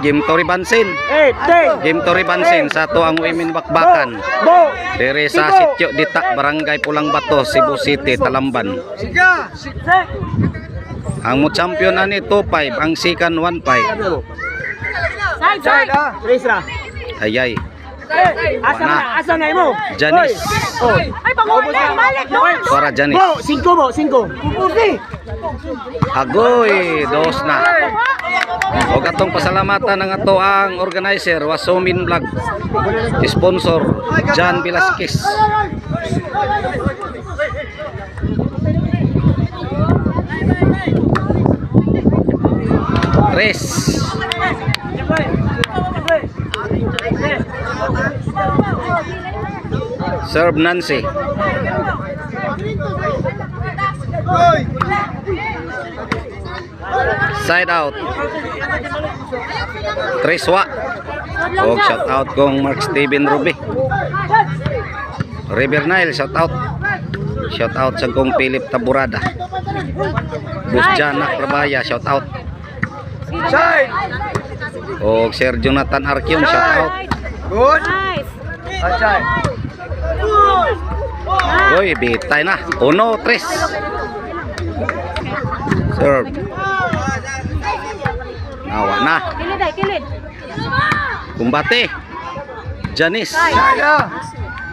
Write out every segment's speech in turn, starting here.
Game to ribansin. Game to ribansin sa to ang women bakbakan. Dere sa Sitio Ditak, Barangay Pulang Bato, Cebu City, Talamban. Ang mo champion ani 2-5, ang sikan 1-5. Side. Ayay. Asa na mo? Janice. Ay, pangulan, balik doon. Suara Janice. 5. Agoy, 2 na. O katong pasalamatan ng ato ang organizer, Wasomin Vlog. Sponsor, John Velasquez. Tres. Serve Nancy. Side out. Treswa. O shout out kong Mark Steven Ruby. River Nile shout out. Shout out sa kong Philip Taburada. Busjanak Prabaya shout out. Side. O Sir Jonathan Arkion shout out. Good. Nice. Side. Uy, bitay na. 1-3. Serve. Nawa na. Kilid. Kumbate. Janice. Side.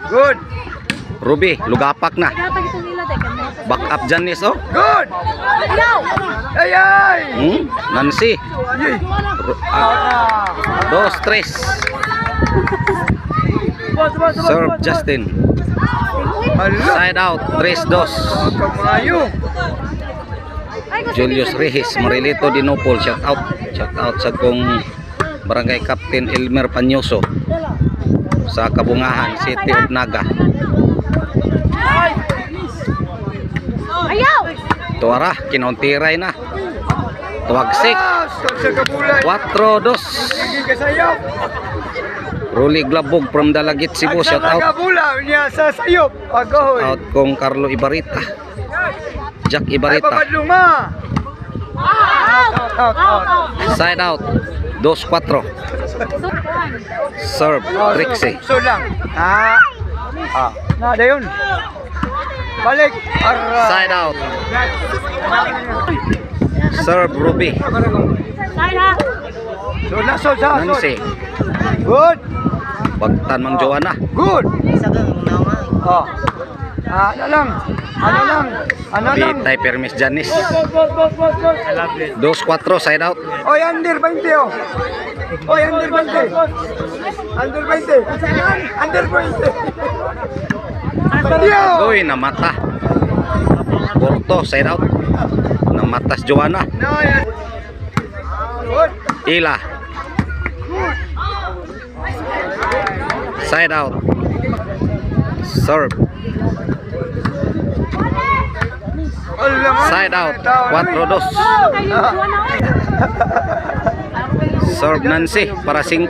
Good. Ruby, lugapak na. Back up Janice oh. Good. Ay. Nancy. Dos, tres. Serve Justin. Side out, 3-2. Kamayo. Julius Rehis, Marilito Dinopol, shout out. Shout out sa kong Barangay Captain Elmer Panyoso sa Kabungahan, City of Naga. Ayaw. Tuara, kinontiray na. Tuwagsik. 4-2. Kasayop. Ruli Glabog from Dalagit, Cebu, shout out. Kabula niya sa sayop. Agoy. Out kong Carlo Ibarita. Jack Ay, Ibarita. babadluma. Out. Side out. 2-4. Serve Trixie. So lang. Nada yun. Balik. Side out. Serve Ruby. Side ha. So Nancy. Good. Bagtan Mang Joanna. Good. Ano lang. Bitay Permis Janice. 2-4 side out. Oy, under 20 oh. Oy, under 20. Under 20. Under 20. Uy, namata. Porto side out. Namatas Joanna. Good. Ila. Side out. Serve. Side out. 4-2. Serve Nancy para 5.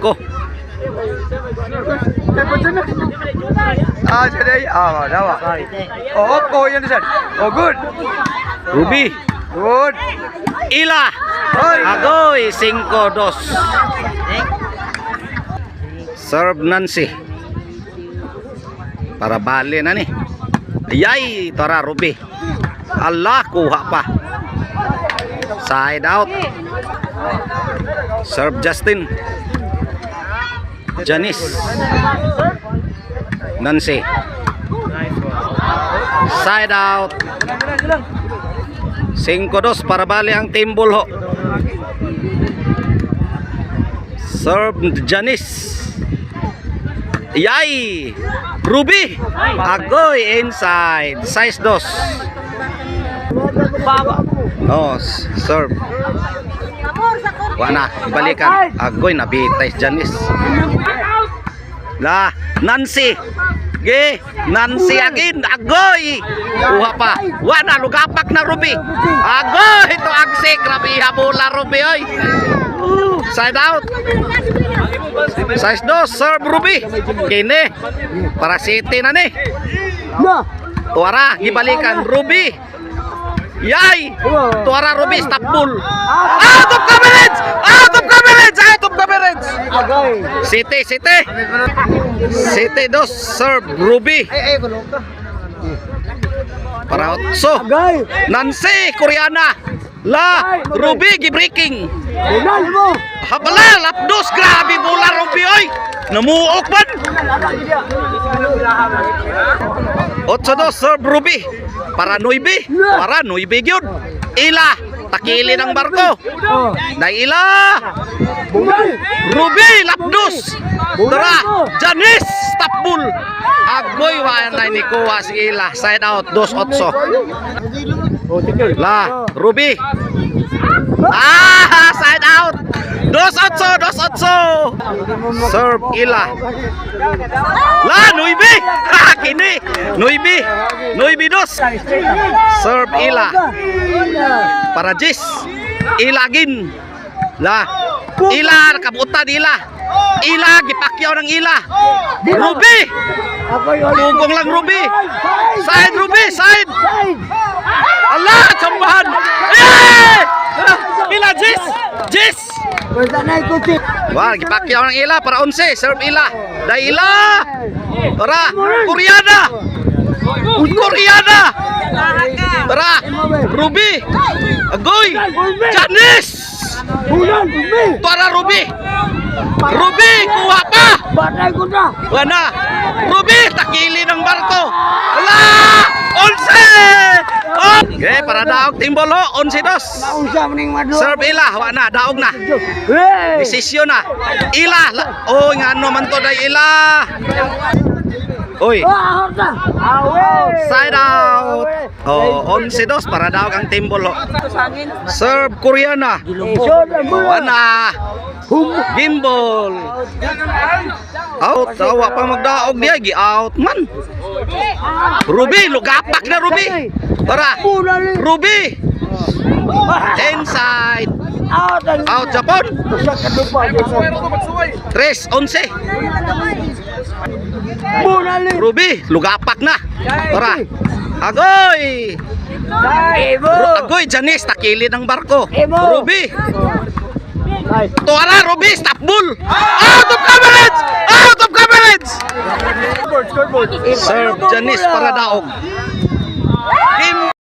Today. Dawa. Oh, yan sir. Oh, good. Ruby. Good. Ila. Agoy 5-2. Serve Nancy. Para bali na ni. Ayay, tara Ruby. Allah, kuha pa. Side out. Serve Justin. Janice. Nancy. Side out. 5-2 para bali ang team Bulho. Serve Janice. Yay! Ruby! Agoy inside. Size 2. Oh, serve. Wana, ibalikan. Agoy, nabitay Janice. La, Nancy. Ge, Nancy again. Agoy! Kuha pa. Wana, lugapak na Ruby. Agoy! Ito agsik. Rabi habula Ruby, oy. Side out. Size 2, serve Ruby. Kini. Para City na ni. Tuara, gibalikan Ruby. Yay! Tuara Ruby, stop ball. Out of coverage! Out of coverage! Out of coverage. Agay. City, City. City 2, serve Ruby. Para 8. Agay. Nancy, Koreana. La, Ruby, gibreaking. Bunal mo. Habala, lapdos, grabe bola Ruby, oy. Namuok man. 8-2, serve Ruby. Para 9. Para 9 gyud. Ila, takili ng barko. Oh. Dai ila. Bunal. Ruby, lapdos. Tara, Janice, tapbul. Agoy, wa na ni kuha si ila. Side out, 2-8. La, Ruby. Ah, side out. 2-8. Serve ila. La, 9. Ha, kini. 9-2. Serve ila. Para Jis. Ilagin. La. Ila, kabutan ila. Ila, gipakyaw ng ila. Ruby. Tugong lang Ruby. Side Ruby, side. Allah, chambahan. Ila, Jis. Jis. Basta na ikuti. Wah, gipakyaw ng ila para 11. Serve ila. Dai ila. Tara, Koreana. Koreana. Tara, Ruby. Agoy. Janice. Bunal. Bunal. Para Ruby. Ruby, kuha pa. Batay ko na. Wana. Ruby, takili ng barko. Ala! 11! Oh! Okay, para daog timbolo. 11-2. Naunsa maning madlo. Serve ila. Wana, daog na. Hey. Desisyon na. Ila. Oh, nga ano man to day ila. Oy. Ah, horta. Awe. Side out. Oh, 11-2 para daog ang timbolo. Serve Koreana. Wana. Gimbal. Out. Tawa pa magdaog niya. Gi-out man. Ruby, lugapak na Ruby. Tara. Bunal. Ruby. Inside. Out. Out Japon. Sa kadupa. 3-11. Bunal. Ruby, lugapak na. Tara. Agoy. Agoy, Janice, takili ng barko. Ruby. Tuara, Ruby, stop bull. Out of coverage. Out of coverage. Serve Janice para daog. Game